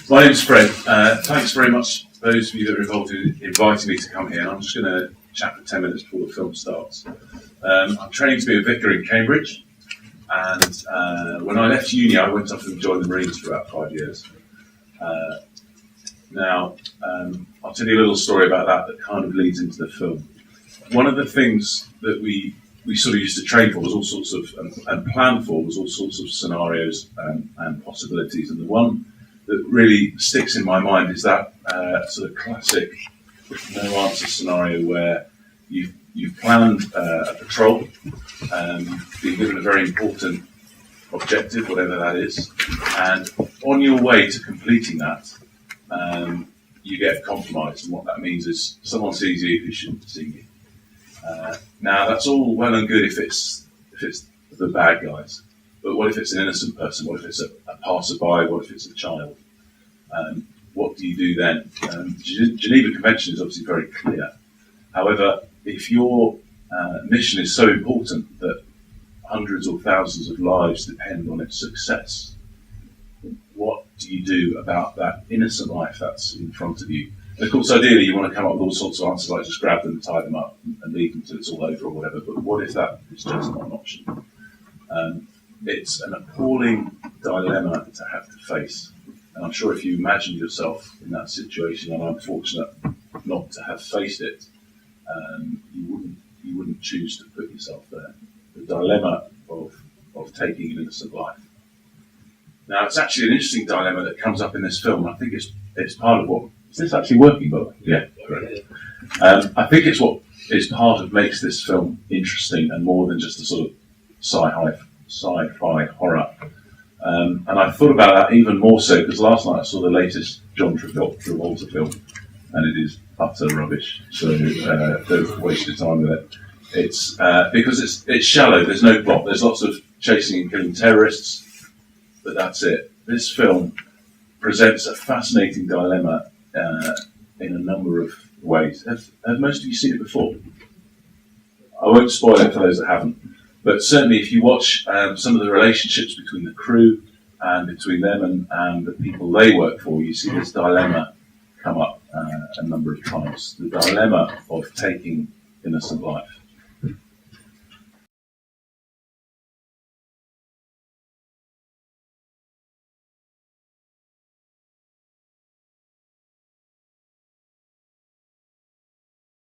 My name's Fred. Thanks very much, those of you that are involved in inviting me to come here. I'm just going to chat for 10 minutes before the film starts. I'm training to be a vicar in Cambridge, and when I left uni, I went off and joined the Marines for about 5 years. Now, I'll tell you a little story about that kind of leads into the film. One of the things that we sort of used to train for was all sorts of, and plan for was all sorts of scenarios and possibilities. And the one that really sticks in my mind is that sort of classic no answer scenario where you've planned a patrol, you've been given a very important objective, whatever that is, and on your way to completing that, you get compromised. And what that means is someone sees you who shouldn't see you. Now that's all well and good if it's the bad guys, but what if it's an innocent person? What if it's a passerby? What if it's a child? What do you do then? The Geneva Convention is obviously very clear. However, if your mission is so important that hundreds or thousands of lives depend on its success, what do you do about that innocent life that's in front of you? And of course, ideally, you want to come up with all sorts of answers, like just grab them, tie them up, and leave them till it's all over or whatever. But what if that is just not an option? It's an appalling dilemma to have to face. And I'm sure if you imagined yourself in that situation, and I'm fortunate not to have faced it, you wouldn't choose to put yourself there. The dilemma of taking an innocent life. Now, it's actually an interesting dilemma that comes up in this film. I think it's part of what. Is this actually working, by the way? Yeah, great. I think it's what is part of makes this film interesting and more than just a sort of sci-fi horror. And I thought about that even more so because last night I saw the latest John Travolta film, and it is utter rubbish. So don't waste your time with it. It's because it's shallow. There's no plot. There's lots of chasing and killing terrorists, but that's it. This film presents a fascinating dilemma in a number of ways. Have most of you seen it before? I won't spoil it for those that haven't. But certainly if you watch some of the relationships between the crew and between them and the people they work for, you see this dilemma come up a number of times. The dilemma of taking innocent life.